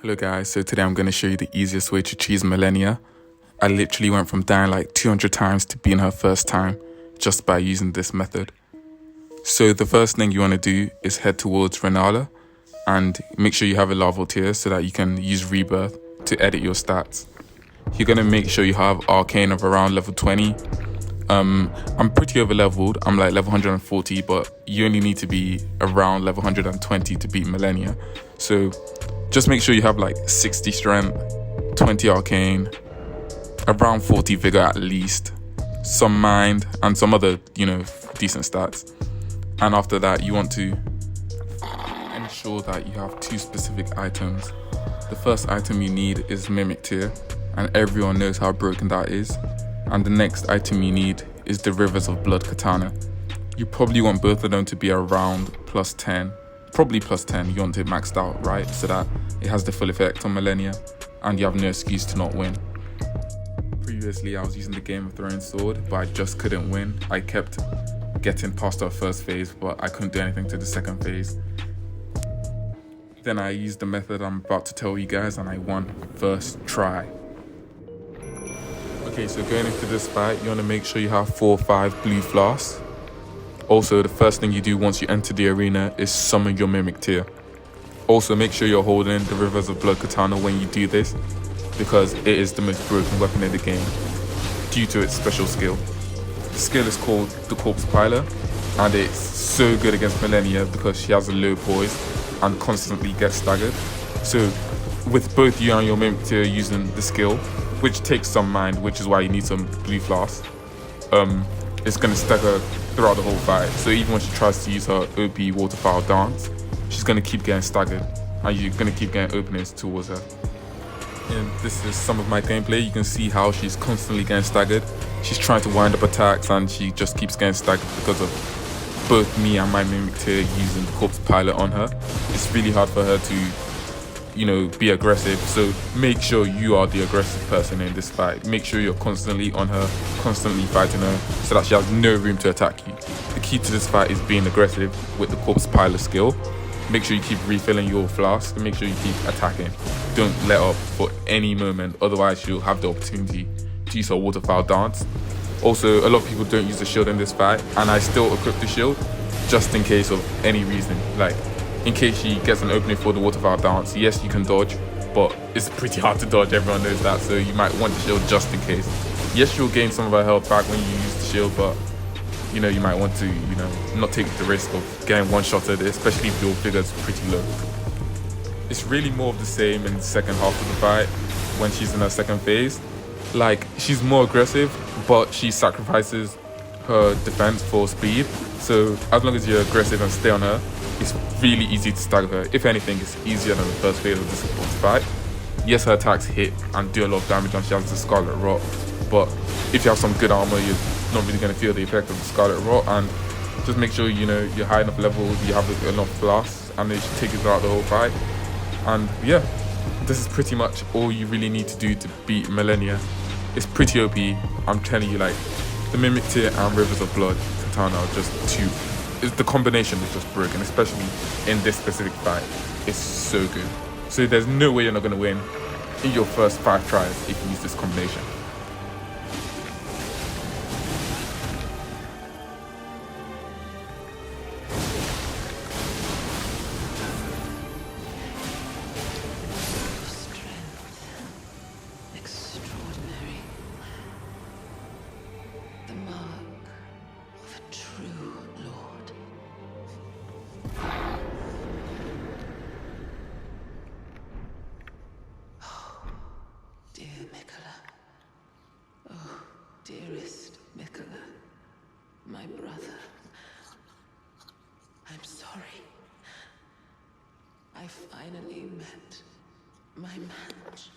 Hello guys, so today I'm going to show you the easiest way to cheese Malenia. I literally went from dying like 200 times to being her first time just by using this method. So the first thing you want to do is head towards Renala and make sure you have a Larval tier so that you can use Rebirth to edit your stats. You're going to make sure you have Arcane of around level 20. I'm pretty over leveled, I'm like level 140, but you only need to be around level 120 to beat Malenia. So just make sure you have like 60 strength, 20 arcane, around 40 vigor at least, some mind, and some other, decent stats. And after that, you want to ensure that you have two specific items. The first item you need is Mimic Tier, and everyone knows how broken that is. And the next item you need is the Rivers of Blood Katana. You probably want both of them to be around plus 10. Probably plus 10, you want it maxed out, right? So that it has the full effect on Malenia and you have no excuse to not win. Previously, I was using the Game of Thrones sword, but I just couldn't win. I kept getting past our first phase, but I couldn't do anything to the second phase. Then I used the method I'm about to tell you guys and I won first try. Okay, so going into this fight, you want to make sure you have 4 or 5 blue flasks. Also, the first thing you do once you enter the arena is summon your Mimic Tier. Also, make sure you're holding the Rivers of Blood Katana when you do this, because it is the most broken weapon in the game due to its special skill. The skill is called the Corpse Piler, and it's so good against Malenia because she has a low poise and constantly gets staggered. So with both you and your Mimic Tier using the skill, which takes some mind, which is why you need some blue flasks, it's going to stagger throughout the whole fight. So even when she tries to use her OP waterfowl dance, she's going to keep getting staggered and you're going to keep getting openings towards her. And this is some of my gameplay. You can see how she's constantly getting staggered. She's trying to wind up attacks and she just keeps getting staggered because of both me and my Mimic Tier using the Corpse Pilot on her. It's really hard for her to be aggressive, so make sure you are the aggressive person in this fight. Make sure you're constantly on her, constantly fighting her, so that she has no room to attack you. The key to this fight is being aggressive with the Corpse Pilot skill. Make sure you keep refilling your flask and make sure you keep attacking. Don't let up for any moment, otherwise you'll have the opportunity to use her waterfowl dance. Also, a lot of people don't use the shield in this fight, and I still equip the shield just in case of any reason, like in case she gets an opening for the waterfowl dance. Yes, you can dodge, but it's pretty hard to dodge, everyone knows that, so you might want the shield just in case. Yes, you'll gain some of her health back when you use the shield, but you might want to not take the risk of getting one-shotted, especially if your figure's pretty low. It's really more of the same in the second half of the fight when she's in her second phase. Like, she's more aggressive, but she sacrifices her defense for speed. So as long as you're aggressive and stay on her, it's really easy to stagger her. If anything, it's easier than the first phase of this fight. Yes, her attacks hit and do a lot of damage and she has the Scarlet Rot, but if you have some good armor, you're not really going to feel the effect of the Scarlet Rot. And just make sure you're high enough levels, you have enough flasks, and they should take you throughout the whole fight. And yeah, this is pretty much all you really need to do to beat Malenia. It's pretty OP, I'm telling you. Like, the Mimic Tier and Rivers of Blood Katana are just too. The combination is just broken, especially in this specific fight. It's so good. So there's no way you're not going to win in your first 5 tries if you use this combination. Extraordinary. The mark of a true lord. Oh, dear Miquella. Oh, dearest Miquella. My brother. I'm sorry. I finally met my match.